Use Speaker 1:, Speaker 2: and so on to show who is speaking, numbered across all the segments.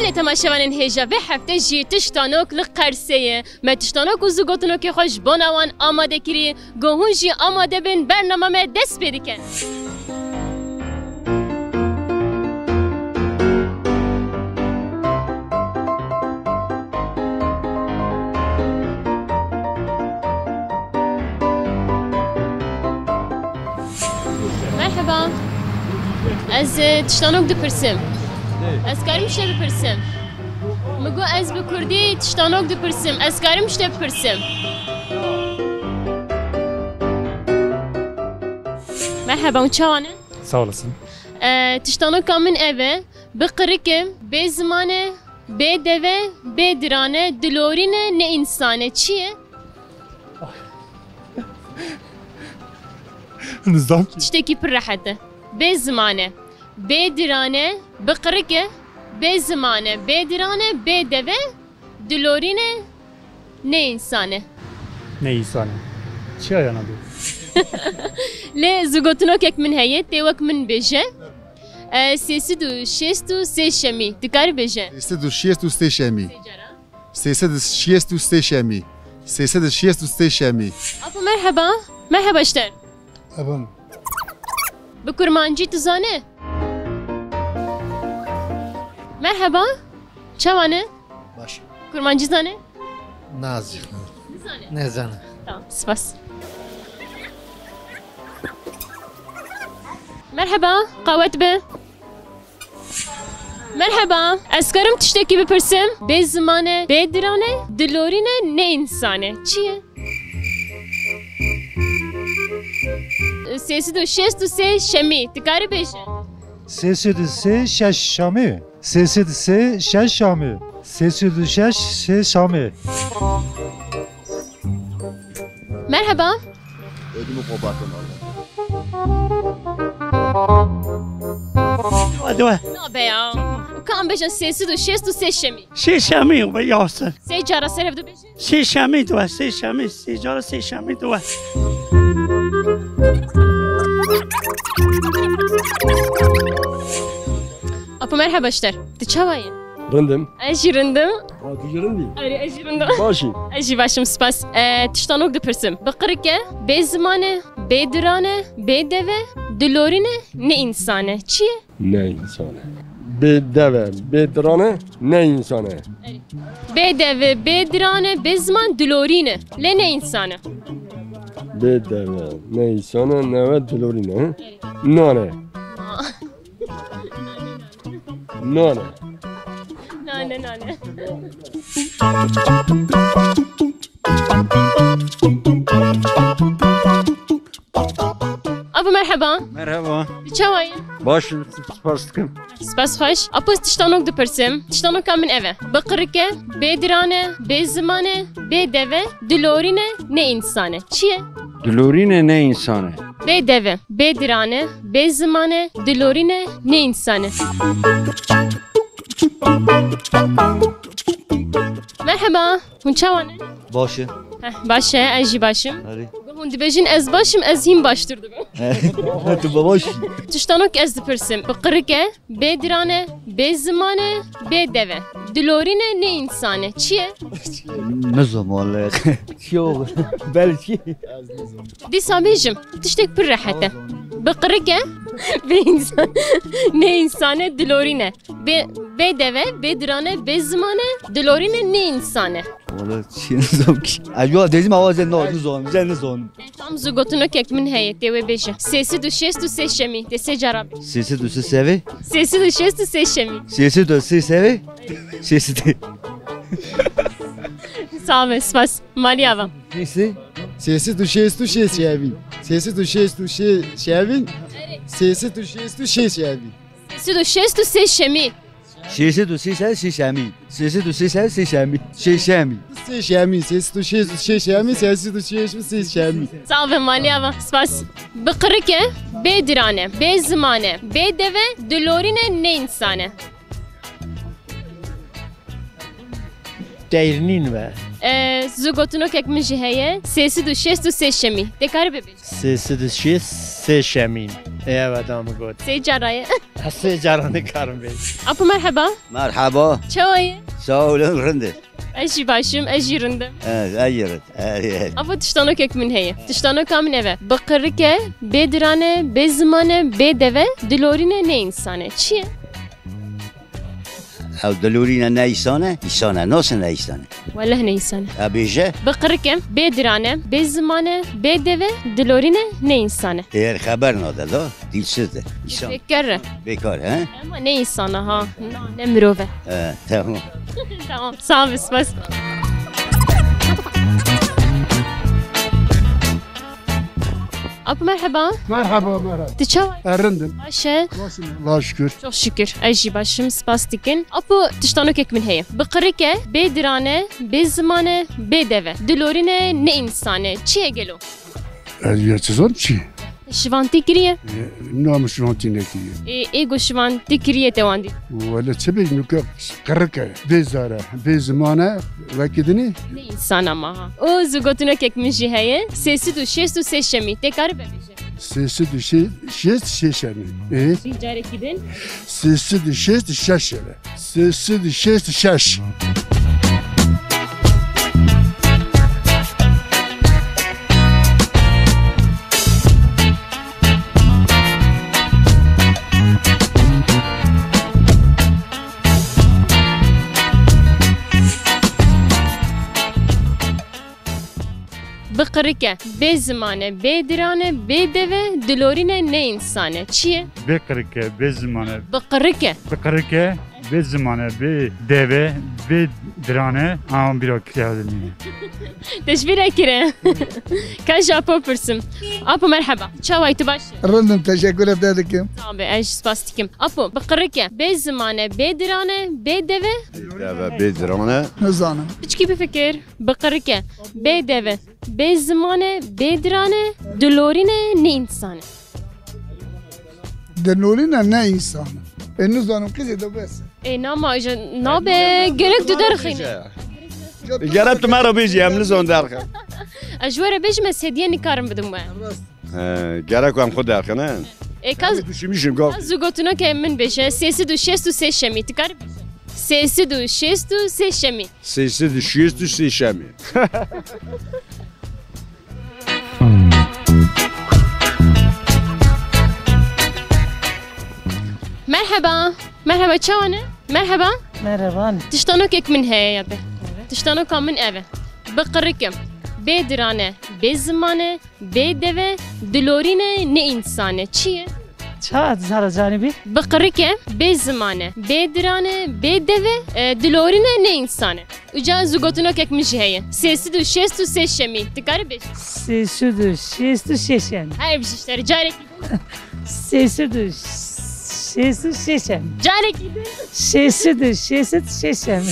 Speaker 1: بله تماشاوانین هیجا به هفته جی تشتانوک لقرسیه ما تشتانوک و زگوتنو که خوش بانوان آماده کری گوهون جی آماده بین برنامه دست پیدا کن. مرحبا از تشتانوک دپرسم از کاریم شده بپرسم مگو از به کردی تشتانوک دپرسم از کاریم شده بپرسم مرحبا و چوانه؟
Speaker 2: سا olasın.
Speaker 1: تشتانوک من اوه بقرکم به زمانه به دوه به درانه دلورینه نه انسانه چیه؟
Speaker 2: Nizam ki.
Speaker 1: تشتكي بالراحة بزمانه بدرانه بقرقه بزمانه بدرانه بدوه دلورينه نه انسانه
Speaker 2: Ne insani? Çi ayağına diyor.
Speaker 1: ليه زوجتناك من هي توك من بيجه سيسدو شيستو سيشمي تكار بيجه
Speaker 3: سيسد شيستو ستيشامي سيسد شيستو ستيشامي سيسد شيستو ستيشامي
Speaker 1: ابو مرحبا مرحبا اشتر
Speaker 2: Efendim.
Speaker 1: بكرمانجي تزانه مرحبا شوانه
Speaker 4: باش
Speaker 1: كرمانجي زانه
Speaker 4: نازي
Speaker 1: زانه
Speaker 4: نزانه
Speaker 1: tamam سباس مرحبا قوات به مرحبا اسكرم تشتكي بپرسم به زمانه به درانه دلورینه نه انسانه چیه؟ سیسی دو شست و سه شمی تکاری بیشه
Speaker 5: Sesi şeş şami. Sesi şeş şami. Sesi şeş şami.
Speaker 1: مرحبا
Speaker 3: ödümü kopartın
Speaker 4: دوا
Speaker 1: نابه یا کام بیشن سیسی دو شست و سه شمی
Speaker 6: سه شامی و یاسر
Speaker 1: سه جارا سرف دو بیشه
Speaker 6: سه شامی دوا سه شامی سه جار سه شامی دوا
Speaker 1: اپا مرحبا اشتر تچاوایی؟
Speaker 7: رندم
Speaker 1: اجی رندم
Speaker 7: دیگه رندی
Speaker 1: آره اجی رندم
Speaker 7: باشی
Speaker 1: اجی باشم سپاس تشتانوک دپرسم بقرکه به زمانه به درانه به دوه دلورینه نه انسانه چیه؟
Speaker 7: نه انسانه به دو به درانه نه انسانه
Speaker 1: به دوه به درانه به زمان دلورینه لی نه انسانه
Speaker 7: به دو نه انسانه نه و دلورینه نانه نانه
Speaker 1: نه نه نه ابو مرحبا
Speaker 8: مرحبا
Speaker 1: چاوایی؟
Speaker 8: باش سپاس دکم
Speaker 1: سپاس خوش اپوز تشتانوک دپرسم تشتانوک من اوه بقرکه به درانه به زمانه به دوه دلورینه نه انسانه چیه؟
Speaker 8: دلورین نه انسانه
Speaker 1: به دوه به درانه به زمانه دلورینه نه انسانه مرحبا هون چوانه؟
Speaker 4: باشه
Speaker 1: باشه اجی باشم
Speaker 4: آره
Speaker 1: هون دبیجین از باشم از هیم باشتر دبم
Speaker 4: تو باباشی
Speaker 1: تشتانوک از دپرسم بقرکه به درانه به زمانه به دوه دلورینه نه انسانه چیه؟
Speaker 4: نزم والله کیو بله چی
Speaker 1: دی سامیجم تشتک پر راحته بقرکه به انسان نه انسانه دلورینه به دوه به درانه به زمانه دلورینه نه انسانه
Speaker 4: والله چی نزم کی اجوا دیدیم آواز نزم
Speaker 1: tam زوگوتونو که من هیته و بیشه سیسی دو شست و سه شمی ده سه جراب
Speaker 4: sesi duysa sevi
Speaker 1: سیسی دو شست و سه شمی
Speaker 4: sesi duysa sevi sesi de
Speaker 1: sağ ol spas mali avam
Speaker 4: sesi
Speaker 3: Sesi do şestu şevin Sesi do şestu şevin Sesi do şestu şevin
Speaker 1: سیسی دو شست و سه شمی
Speaker 4: sesi duysa şişami sesi duysa şişami şişami
Speaker 3: Şevin Sesi do şestu şevin Sesi do şestu şevin
Speaker 1: sağ ol mali avam spas بقرکه به درانه به زمانه به دوه دلورینه نه انسانه
Speaker 6: دیرنین و
Speaker 1: زوگوتونو که من جهیه سیسی دو شست و سه شمی دکار ببین
Speaker 6: سه دو شیست
Speaker 9: سه شمین evet ama god.
Speaker 1: سه جرایه
Speaker 9: سه جرانه karım benim.
Speaker 1: Apo merhaba.
Speaker 4: مرحبا
Speaker 1: Çavayı.
Speaker 4: sağ olun rındı.
Speaker 1: Eji başım, eji rındım.
Speaker 4: Evet ayırın. Evet.
Speaker 1: Apo tiştano kek min heye. Tiştano kamin eve. Bakırike, bedirane, bezmane, bedeve, dilorine ne insane. Çiye?
Speaker 4: او دلورينا نايسانه يسانه ناس نايسانه
Speaker 1: Vallahi ne insane.
Speaker 4: ابيجه
Speaker 1: Bakırike, bedirane, bezmane, bedeve, dilorine ne insane.
Speaker 4: eğer haber nadı da dilsizdi. İnsan
Speaker 1: Bekar.
Speaker 4: bekar ha?
Speaker 1: Ama ne insana ha. Ne mirove.
Speaker 4: Tamam.
Speaker 1: Tamam. Sağ ol. Spas. Apo merhaba.
Speaker 3: Merhaba merhaba.
Speaker 1: Tişavay.
Speaker 3: Errindim.
Speaker 1: Başe.
Speaker 3: Allah'a şükür.
Speaker 1: Çok şükür. Eji başım spas dikin. Apo tiştano kek min heye. Bakırike, bedirane, bezmane, bedeve. Dilorine ne insane. Çiye gelo.
Speaker 2: Yazıyorum ki.
Speaker 1: Şivanti kiriye.
Speaker 2: Namus vantineki.
Speaker 1: Ego şivanti kiriye tevandi.
Speaker 2: Valla çebek nuka karıka. Bezara. Bezmane. Vakidini.
Speaker 1: Ne insan ama ha. O zugotuna kek min jiheye. Sesi du şestu seşemi. Tekrar bebeje.
Speaker 2: Sesi düşe şeşeni.
Speaker 1: Ricare gidin.
Speaker 2: Sesi düşe şeşere. Sesi düşe şeş.
Speaker 1: Bakırike, bezmane, bedirane, bedeve, dilorine ne insane. Çiye?
Speaker 2: Bekarike. Bezmane.
Speaker 1: Bakırike.
Speaker 2: Bekarike. Bezmane. Be deve. Be drane. Ama bir okuyalım.
Speaker 1: Teşvir ekire. Kaç apo pırsım. Apo merhaba. Çavay tu başı.
Speaker 3: Errindim teşekkür ederim.
Speaker 1: Tamam be, eş spastikim. Apo, bakırike, bezmane, bedirane, bedeve.
Speaker 7: Deve bedirane.
Speaker 3: Nizanım.
Speaker 1: Hiç gibi fikir. Bakırike, bedeve, bezmane, bedirane, dilorine ne insane.
Speaker 3: Denolina ne insanı? Nizanım kızı da bes.
Speaker 1: Nama, nabe, gerek düder xine.
Speaker 7: Gerek tu mera biji em lizon derken.
Speaker 1: Ajwara bejme sediye nikarım bidim ben.
Speaker 7: Gerek em xud derken ha.
Speaker 1: Kaz
Speaker 7: Düşünmüşüm gaf.
Speaker 1: zugotuna ke min beje, sesi du şestu seşemi tikar beje. Sesi du şestu seşemi.
Speaker 7: Sesi düşüyoruz düşse şemi.
Speaker 1: Merhaba. Merhaba çavane. Merhaba.
Speaker 10: Merhaba.
Speaker 1: Tiştano kek min heye ya be. Tiştano kam min eve. Bakırıkem. Bedirane, bezmane, bedeve, dilorine ne insane. Çiye?
Speaker 10: Çağat zara canibi.
Speaker 1: Bakırıkem, bezmane, bedirane, bedeve, dilorine ne insane. Uca zugotuna kek min heye. Sesi du şestu seşemi. Tikar beş.
Speaker 10: Sesudu şestu şeşen.
Speaker 1: Hayır bir şeyler. Carek.
Speaker 10: Sesudu şestu şeşen.
Speaker 1: Carek.
Speaker 10: Sesudu şestu şeşen.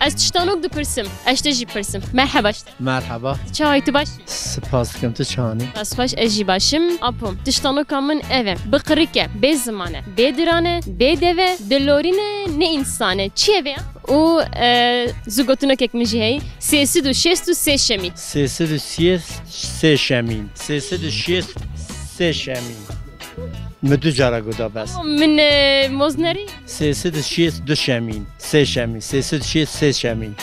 Speaker 10: Az tiştanok du pırsım. Eşte jî pırsım. Merhaba işte.
Speaker 9: Merhaba.
Speaker 1: Çay tu baş.
Speaker 9: Spas dikim tu çani.
Speaker 1: Bas baş eji başım. Apom. Tiştanokamın eve. Bıkırike. Bezmane. Bedirane. Bedeve. Dilorine ne insane. Çiye veya? O zugotuna kekmiş hey. Sesi du şestu seşemi.
Speaker 9: Sesi de şies se şemin. Sesi de şies se şemin. Müdü cara goda bes.
Speaker 1: Min mozneri.
Speaker 9: Sesi de şies du şemin. Se şemin. Sesi de şies se şemin.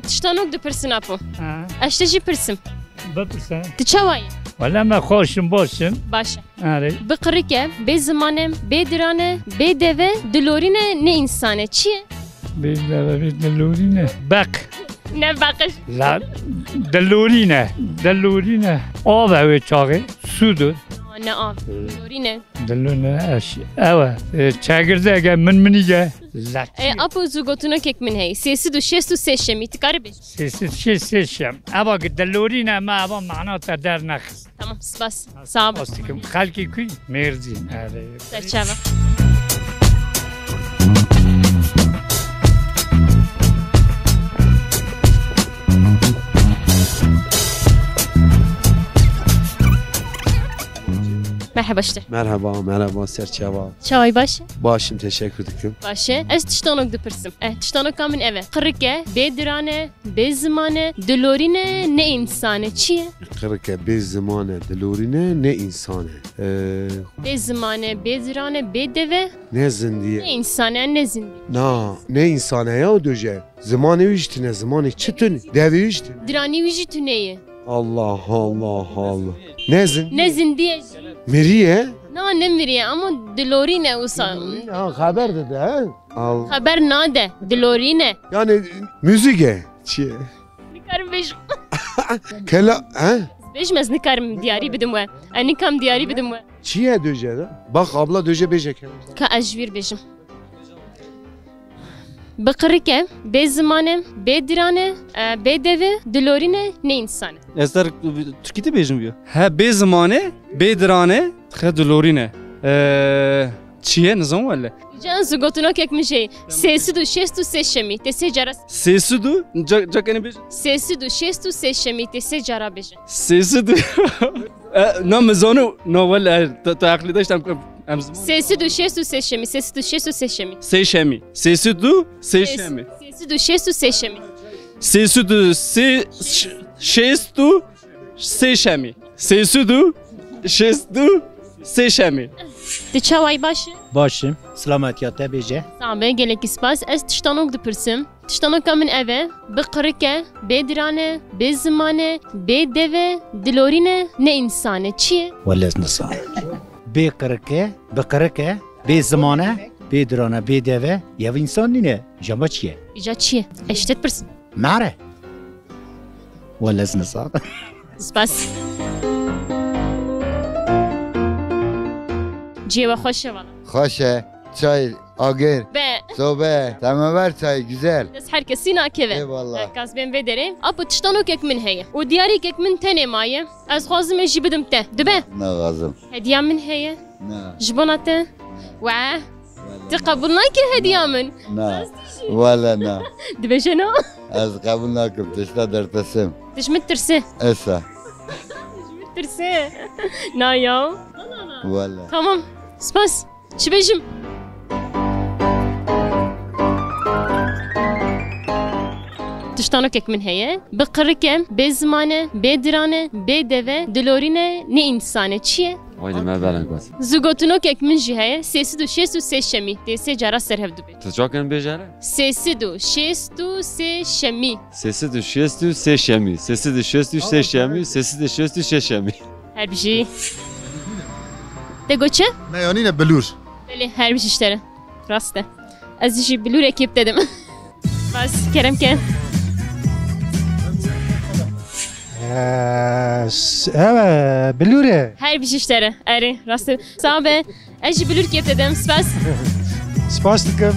Speaker 1: Tiştanok du pırsın apo. Eşte jî pırsım.
Speaker 2: Bapırsa.
Speaker 1: Tu çavayı.
Speaker 2: Valla me hoşum boşum.
Speaker 1: Başa.
Speaker 2: Evet.
Speaker 1: Bıkırike. Bezmane. Bedirane. Bedeve. Dilorine ne insane. Çiye?
Speaker 2: Bir delurine. Bak.
Speaker 1: Ne bakış.
Speaker 2: La delurine. Delurine. Ava ve çağı. Sudur.
Speaker 1: ne av. Dilorine.
Speaker 2: دلونه اش اوه چاگرده اگه من منیگه زت
Speaker 1: Apo zugotuna kek min hey. Sesi du şestu seşemi tıkarı beş.
Speaker 2: سیسی چی سیشم اما که دلورینه ما اما معنا تا در نخست
Speaker 1: Tamam spas. Sağ ol.
Speaker 2: استیکم خلکی کوی مرزین
Speaker 1: Serçava. Merhaba işte.
Speaker 7: Merhaba Serçava.
Speaker 1: Çay başı.
Speaker 7: Başım teşekkür ederim.
Speaker 1: Başı. Ez tiştanok dıpırsım. Tiştanok kamin eve. Kırıke, bedirane, bezmane, dilorine ne insane. Çiye?
Speaker 7: Kırıke bir zamane dilorine ne insanı.
Speaker 1: Bezmane, bedirane, bedeve
Speaker 7: Ne zindiye.
Speaker 1: ne insane ne zindi.
Speaker 7: Ne insana ya döce. Zamanı üstüne zamanı çıtın. Devi üstüne.
Speaker 1: Dirani vüji tüneyi.
Speaker 7: Allah Allah Allah. Ne zin?
Speaker 1: Ne zindiye?
Speaker 7: Miriye?
Speaker 1: Ne miriye ama dilorine usa.
Speaker 7: Haber dedi ha. Al.
Speaker 1: Haber nade. Dilorine.
Speaker 7: Yani müzike. Çiye.
Speaker 1: Nikarım beş.
Speaker 7: Kela ha?
Speaker 1: Beşmez nikarım diyari bidim ve. Nikam diyari bidim ve.
Speaker 7: Çiye döce de. Bak abla döce becek.
Speaker 1: Ka ajvir bejim. Bıkırıke, bezmane, bedirane, bedeve, dilorine ne insane.
Speaker 9: Ezder Türkiye'de bejim diyor. Ha be zamane, be dirane, ha dolorine. Çiye ne zaman valla?
Speaker 1: Can zugotuna kek mi şey. Sesi du şestu seşemi. Tese caras.
Speaker 9: Sesi du, cakene bejim.
Speaker 1: Sesi du şestu seşemi. Tese cara bejim.
Speaker 9: Sesi du. No mezonu, no valla. Ta akli daştam.
Speaker 1: Sesi du şestu seşemi. Sesi du şestu seşemi.
Speaker 9: Seşemi. Sesi du, seşemi.
Speaker 1: Sesi du şestu seşemi.
Speaker 9: Sesi du, şestu, seşemi. Sesi du, şestu, seşemi.
Speaker 1: Te çavay başı.
Speaker 5: Başım. Selamet te beje.
Speaker 1: Sabe gelek ispas. Ez tiştanok dıpırsım. Tiştanok kamin eve. Bıkırıke, bedirane, bezmane, bedeve, dilorine ne insane. Çiye?
Speaker 5: Vallaz nisa. Be kırıke, be zamane, be dirane, be deve. Yav insan nine. Jamba çiye.
Speaker 1: İca çiye? Eştet pırsın.
Speaker 5: Mare. Vallaz nisa.
Speaker 1: Spas. Civa hoşe valla.
Speaker 3: خوشه چای آگر
Speaker 1: Be.
Speaker 3: صبح تمام çay güzel.
Speaker 1: Des herkesi nakeve.
Speaker 3: Eyvallah.
Speaker 1: Kas ben vedere. Apo tiştanok ek min heye. O diyari ek min tene maye. Az xwazim e jî bidim te. Dibe.
Speaker 3: Ne lazım?
Speaker 1: Hediyem min heye.
Speaker 3: Ne?
Speaker 1: Ji bona te. Wa. Te qebul nakir hediya min.
Speaker 3: Ne? Valla ne?
Speaker 1: Dibêje no.
Speaker 3: Az kabul nakim. Tişta dertesim.
Speaker 1: Diş min tirse.
Speaker 3: Esa.
Speaker 1: Tirse. Na ya.
Speaker 3: Valla.
Speaker 1: Tamam. Spas. Çi bêjim? Tiştanok ek min heye. Bi qirike, bê zimane, bê dirane, bê deve, dilorine ne insane. Çiye?
Speaker 8: Vay me belen gos.
Speaker 1: Zugotunok ek min jî heye. Sêsî du şêst û sê şemî. Tê sê cara serhev dibê.
Speaker 8: Tu çaken bejere?
Speaker 1: Sêsî du şêst û sê şemî.
Speaker 8: Sesi de şestu seşemi. Sesi de şestu seşemi. Sesi de şestu şeşemi.
Speaker 1: Her bir şey. De goçe?
Speaker 3: Ne yani ne belur?
Speaker 1: Belê her bir işleri. Rast e. Ez jî bilûr ekip dedim. Bas kerem ke.
Speaker 5: Evet, bilure.
Speaker 1: Her bir işleri. Eri rast e. Sağ be. Ez jî bilûr ekip dedim. Spas.
Speaker 5: Spas dikim.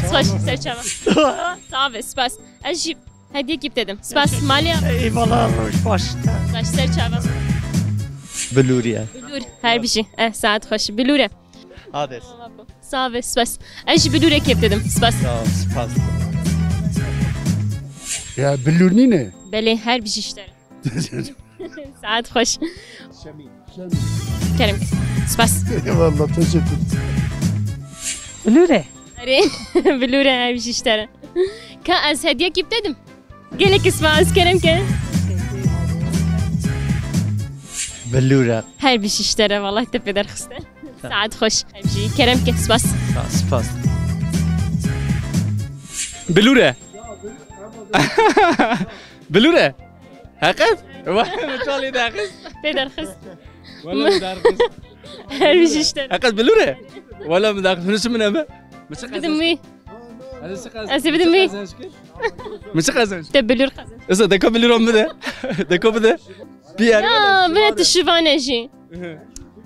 Speaker 1: Spas. Serçava. Sağ be. Spas. Ez jî hediye ekip dedim. Spas. Maliye.
Speaker 6: Eyvallah baş.
Speaker 1: Baş serçava.
Speaker 9: Biluriye.
Speaker 1: Bilûr. Her bir şey. Saat hoş. Bilûr.
Speaker 9: Hades.
Speaker 1: Sağ ve spas. Ez jî bilûr ekip dedim. Spas.
Speaker 9: Spas.
Speaker 3: Ya belur ne?
Speaker 1: Belê her bir işleri. Saat hoş. Kerem. Spas.
Speaker 3: Eyvallah teşekkür.
Speaker 6: Lüre.
Speaker 1: Eri. Bilûr her bir işleri. Ka ez hediye ekip dedim. Gelek spas. Kerem ke.
Speaker 9: Bilure.
Speaker 1: Her bir işleri. Vallahi tepeder xiste. Saat hoş. Her bir şey. Kerem ke. Spas.
Speaker 9: Spas. Bilure. Bilure. Hakikat? Vay mutali da hakikat.
Speaker 1: Peder xist.
Speaker 9: Valla müdarkız.
Speaker 1: Her bir işleri.
Speaker 9: Hakikat bilure. Valla müdarkız. Nasıl من أبا؟
Speaker 1: Bidim mi? Ez bidim mi?
Speaker 9: مش قزنج.
Speaker 1: Te bilûr xazın.
Speaker 9: إذا دكوا بليرون بده. دكوا بده. بيار.
Speaker 1: Ya ben tişivane jî.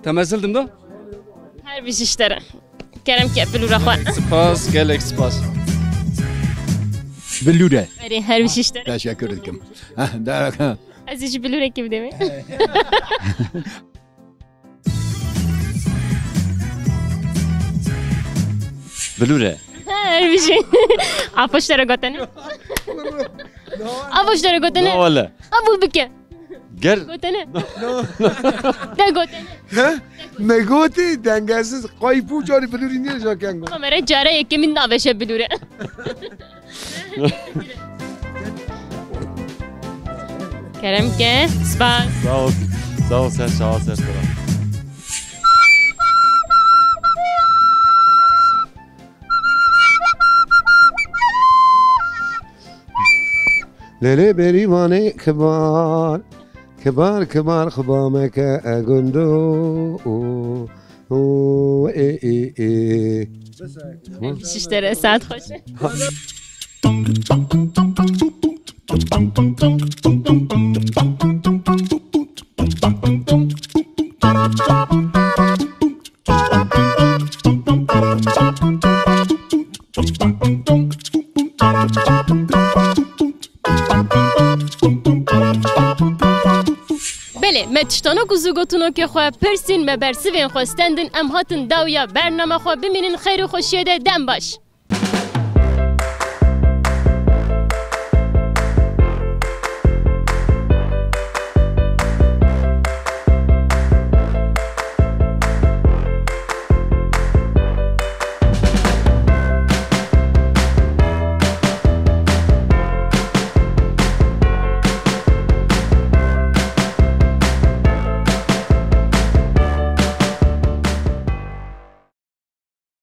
Speaker 9: Temezildim da.
Speaker 1: Her bir işlere. Kerem ki bülura xwe.
Speaker 9: Spas gelek spas.
Speaker 4: Billure.
Speaker 1: Eri her bir işlere.
Speaker 4: Teşekkür ederim. Deraka.
Speaker 1: Ez hiç bülura gibi değil mi?
Speaker 8: Bilure.
Speaker 1: Her bir şey. Apoşlara gotene. Apoşlara
Speaker 8: Ne
Speaker 1: gotene.
Speaker 8: valla?
Speaker 1: Abul bike.
Speaker 8: Ger.
Speaker 1: Gotene. De gotene.
Speaker 3: Megoti dengesiz kayıpı cari biluri niye jaken go.
Speaker 1: Kamera cara yekimin daveşe bülura. Kerem ki spas.
Speaker 8: Sağ ol. Sağ ol sen sağ ol sen.
Speaker 3: Lele berivane kibar kibar kibar khibamek agundo o e
Speaker 1: Her bir işlere saat hoş. بله متشتانا گوزو گوتونو که خواه پرسین مبرسوین خواستندن ام هاتن داویا برنامه خواه بمینن خیر و خوشیه ده دم باش